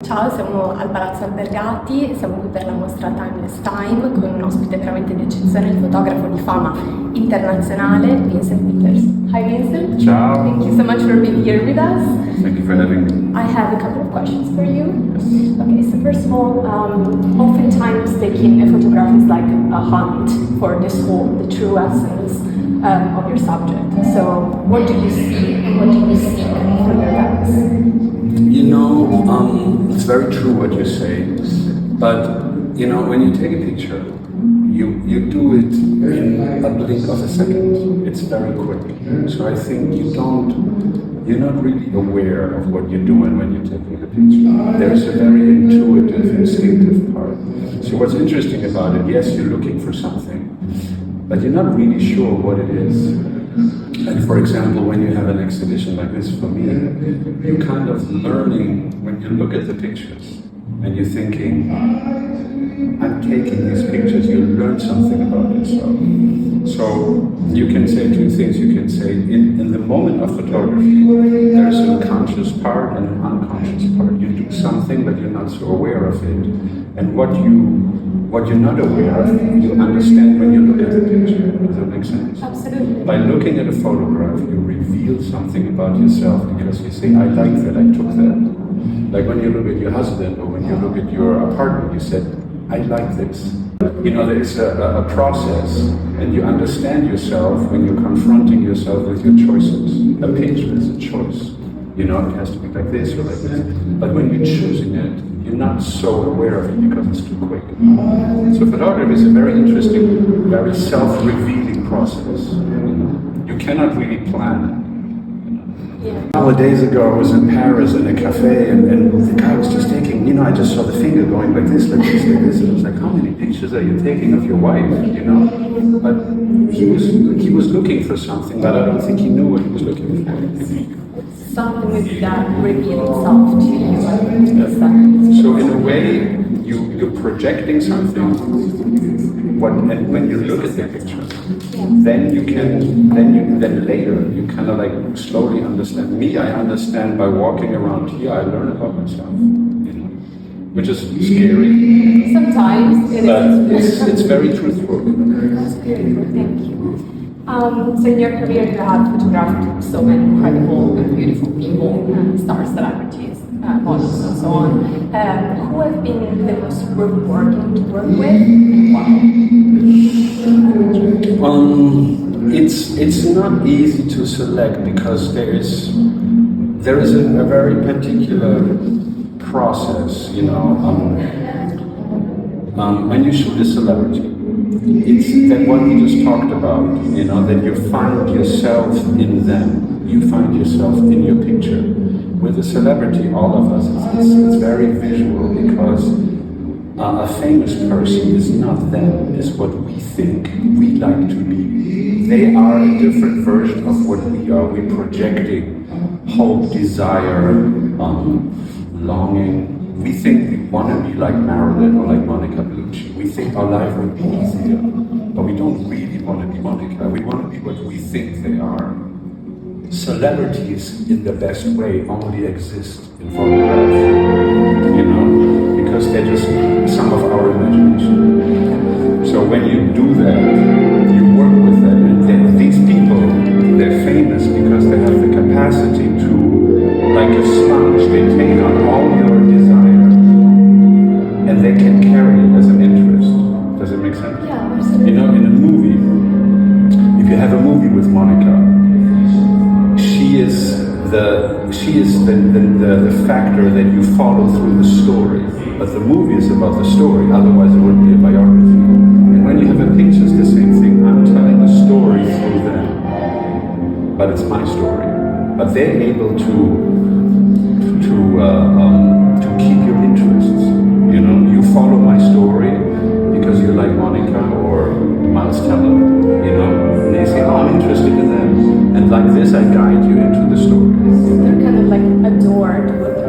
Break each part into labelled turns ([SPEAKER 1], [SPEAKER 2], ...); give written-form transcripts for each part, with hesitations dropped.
[SPEAKER 1] Ciao, siamo al Palazzo Albergati, siamo qui per la mostra Timeless Time con un ospite veramente di eccezione, il fotografo di fama internazionale, Vincent Peters. Hi Vincent.
[SPEAKER 2] Ciao.
[SPEAKER 1] Thank you so much for being here with us.
[SPEAKER 2] Thank you for having me.
[SPEAKER 1] I have a couple of questions for you.
[SPEAKER 2] Yes.
[SPEAKER 1] Okay, so first of all, oftentimes taking a photograph is like a hunt for this whole, the true essence of your subject. So what do you see and what do you seek for your lens?
[SPEAKER 2] You know, it's very true what you say, but you know, when you take a picture, you do it in a blink of a second. It's very quick. So I think you're not really aware of what you're doing when you're taking a picture. There's a very intuitive, instinctive part. So what's interesting about it, yes, you're looking for something, but you're not really sure what it is. And for example, when you have an exhibition like this, for me, you're kind of learning when you look at the pictures and you're thinking, I'm taking these pictures, you learn something about yourself. So you can say two things. You can say in the moment of photography, there's a conscious part and an unconscious part. You do something, but you're not so aware of it. And what you're not aware of, you understand when you look at the picture. Does that make sense?
[SPEAKER 1] Absolutely.
[SPEAKER 2] By looking at a photograph, you reveal something about yourself because you say, I like that, I took that. Like when you look at your husband or when you look at your apartment, you said, I like this. You know, there's a process, and you understand yourself when you're confronting yourself with your choices. A picture is a choice. You know, it has to be like this or like this. But when you're choosing it, you're not so aware of it because it's too quick. So photography is a very interesting, very self-revealing process. You cannot really plan it.
[SPEAKER 1] Yeah.
[SPEAKER 2] A couple of days ago, I was in Paris in a cafe, and the guy was just taking, you know, I just saw the finger going like this, like this, like this. And I was like, how many pictures are you taking of your wife, you know? But he was looking for something, but I don't think he knew what he was looking for.
[SPEAKER 1] Something with that reveal itself to you.
[SPEAKER 2] So in a way, you're projecting something. And when you look at the picture, then later you kind of like slowly understand. Me, I understand by walking around here. I learn about myself, you know, which is scary.
[SPEAKER 1] Sometimes it is.
[SPEAKER 2] But it's very truthful.
[SPEAKER 1] That's beautiful. Thank you. So in your career, you have photographed so many incredible and beautiful people, stars, celebrities, models, and so on. Who have been the most rewarding to work with, and why?
[SPEAKER 2] It's not easy to select because there is a very particular process, you know. When you shoot a celebrity, it's that what we just talked about, you know, that you find yourself in them, you find yourself in your picture. With a celebrity, all of us, it's very visual because a famous person is not them, it's what we think we like to be. They are a different version of what we are. We're projecting hope, desire, longing. We think we want to be like Marilyn or like Monica Bellucci. We think our life would be easier, but we don't really want to be Monica. We want to be what we think they are. Celebrities, in the best way, only exist in photographs, you know, because they're just some of our imagination. So when you do that, you work with them, and these people, they're famous because they have the capacity to, like a sponge, they take on all your desire, and they can carry it as an interest. Does it make sense?
[SPEAKER 1] Yeah, absolutely.
[SPEAKER 2] You know, in a movie, if you have a movie with Monica, she is the factor that you follow through the story. But the movie is about the story, otherwise it wouldn't be a biography. And when you have a picture, it's the same thing. I'm telling the story through them, but it's my story. But they're able to keep your interests. You know, you follow my story because you like Monica or Miles Teller. You know, and they say, oh, I'm interested in them. And like this, I guide you into the story.
[SPEAKER 1] They're kind of like adored with you.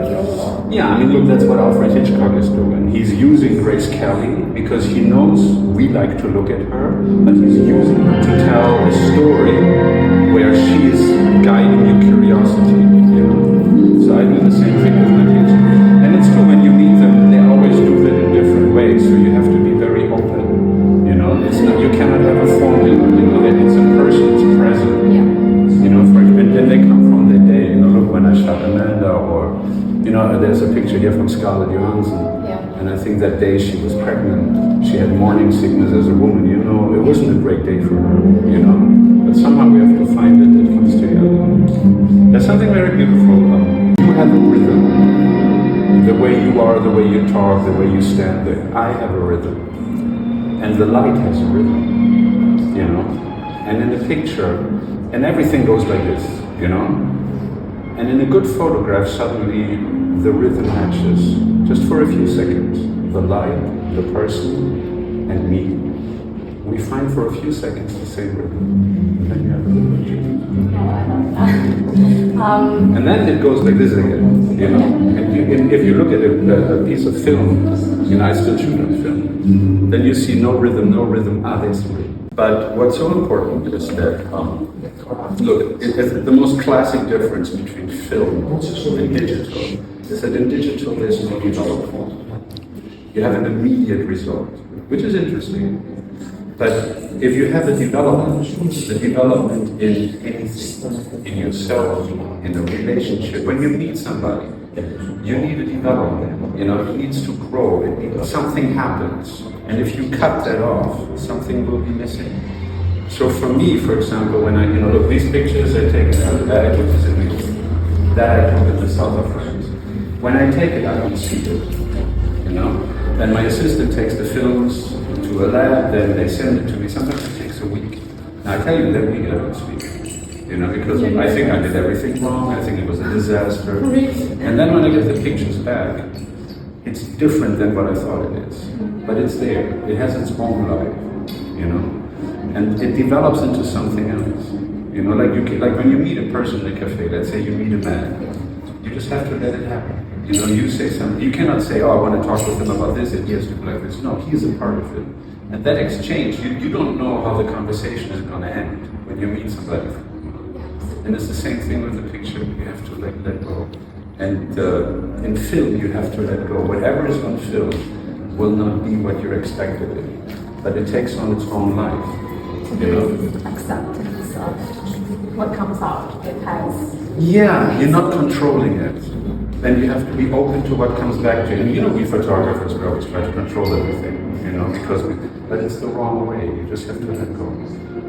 [SPEAKER 2] Yeah, I mean, look, that's what Alfred Hitchcock is doing. He's using Grace Kelly because he knows we like to look at her, but he's using her to tell a story where she is guiding your curiosity. You know? So I do the same thing with my kids. And it's true when you Miranda, or, you know, there's a picture here from Scarlett Johansson.
[SPEAKER 1] Yeah.
[SPEAKER 2] And I think that day she was pregnant, she had morning sickness as a woman, you know, it wasn't a great day for her, you know. But somehow we have to find it comes together. There's something very beautiful. You have a rhythm. The way you are, the way you talk, the way you stand there. I have a rhythm. And the light has a rhythm, you know. And in the picture, and everything goes like this, you know. And in a good photograph, suddenly the rhythm matches, just for a few seconds. The light, the person, and me. We find for a few seconds the same rhythm. And then you have a little change. And then it goes like this again, you know. And if you look at a piece of film, you know, I still shoot on film, then you see no rhythm, there's rhythm. But what's so important is that, look, the most classic difference between film and digital is that in digital there's no development. You have an immediate result, which is interesting. But if you have a development, the development in anything, in yourself, in a relationship, when you meet somebody, you need a development, you know, it needs to grow, something happens. And if you cut that off, something will be missing. So for me, for example, when I, you know, look, these pictures I take that I took in Italy, that I took in the south of France. When I take it, I don't see it, you know. Then my assistant takes the films to a lab, then they send it to me. Sometimes it takes a week. And I tell you, that week I don't speak, you know, because I think I did everything wrong. I think it was a disaster. And then when I get the pictures back, it's different than what I thought it is. But it's there. It has its own life, you know. And it develops into something else. You know, like when you meet a person in a cafe, let's say you meet a man, you just have to let it happen. You know, you say something. You cannot say, oh, I want to talk with him about this, and he has to be like this. No, he's a part of it. And that exchange, you don't know how the conversation is going to end when you meet somebody. And it's the same thing with the picture. You have to let go. And in film, you have to let go. Whatever is on film will not be what you're expected to be. But it takes on its own life. You know?
[SPEAKER 1] Acceptance of what comes out. It has...
[SPEAKER 2] Yeah, you're not controlling it. And you have to be open to what comes back to you. And you know, we photographers, we always try to control everything, you know, but it's the wrong way. You just have to let go.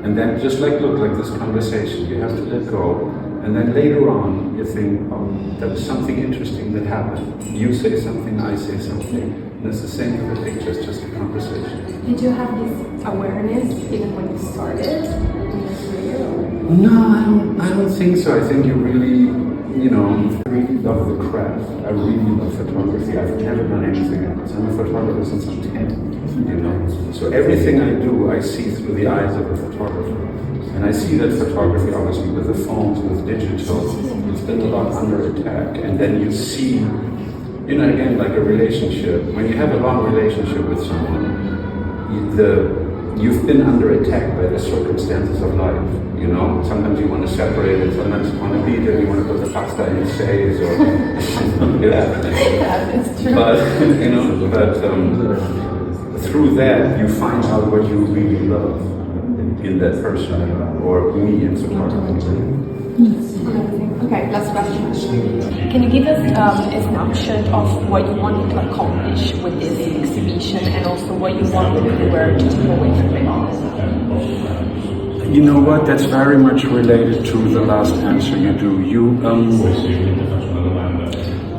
[SPEAKER 2] And then just like this conversation, you have to let go. And then later on, you think, oh, there was something interesting that happened. You say something, I say something. And it's the same with the picture, it's just a conversation.
[SPEAKER 1] Did you have this awareness even when you started?
[SPEAKER 2] No, I don't think so. I think you really, you know, I really love the craft. I really love photography. I've never done anything else. I'm a photographer since I'm 10, you know. So everything I do, I see through the eyes of a photographer. And I see that photography, obviously, with the phones, with digital, it's been a lot under attack. And then you see, you know, again, like a relationship. When you have a long relationship with someone, you've been under attack by the circumstances of life, you know? Sometimes you want to separate it, sometimes you want to beat it, you want to put the pasta in your face, or yeah,
[SPEAKER 1] it's true.
[SPEAKER 2] But, you know, through that, you find out what you really love in that person, or me in photography.
[SPEAKER 1] Okay, last question. Can you give us a snapshot of what you wanted to accomplish with this exhibition, and also what you want the viewer to take away from it?
[SPEAKER 2] You know what? That's very much related to the last answer you do.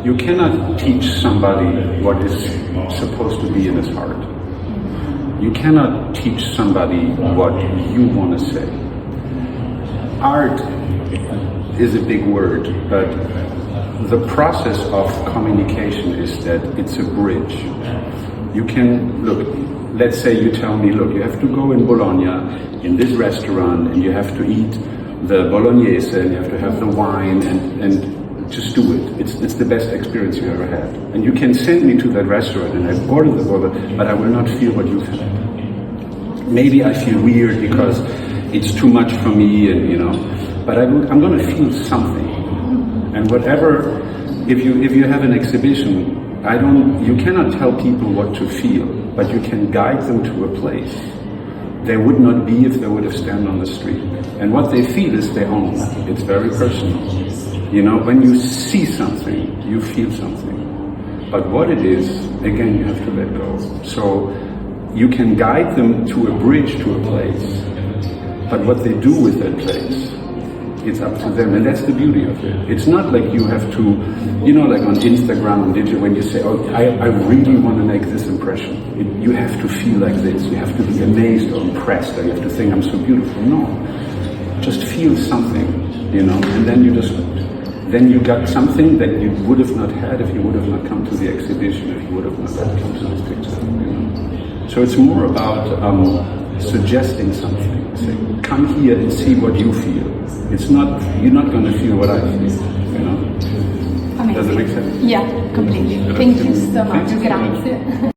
[SPEAKER 2] You cannot teach somebody what is supposed to be in his heart. You cannot teach somebody what you want to say. Art is a big word, but the process of communication is that it's a bridge. You can, look, let's say you tell me, look, you have to go in Bologna, in this restaurant, and you have to eat the bolognese, and you have to have the wine, and just do it. It's the best experience you ever had. And you can send me to that restaurant, and I've ordered the burger, but I will not feel what you feel. Maybe I feel weird because it's too much for me, and you know, but I'm going to feel something. And whatever, if you have an exhibition, you cannot tell people what to feel, but you can guide them to a place they would not be if they would have stand on the street. And what they feel is their own. It's very personal. You know, when you see something, you feel something. But what it is, again, you have to let go. So you can guide them to a bridge, to a place. But what they do with that place, it's up to them. And that's the beauty of it. It's not like you have to, you know, like on Instagram and digital, when you say, oh, I really want to make this impression. You have to feel like this. You have to be amazed or impressed, or you have to think, I'm so beautiful. No. Just feel something, you know, and then you got something that you would have not had if you would have not come to the exhibition, if you would have not come to this picture, you know. So it's more about suggesting something. Say, come here and see what you feel. It's not, you're not going to feel what I feel, you know.
[SPEAKER 1] Amazing.
[SPEAKER 2] Does it make sense?
[SPEAKER 1] Yeah, completely. Thank you so much. Grazie.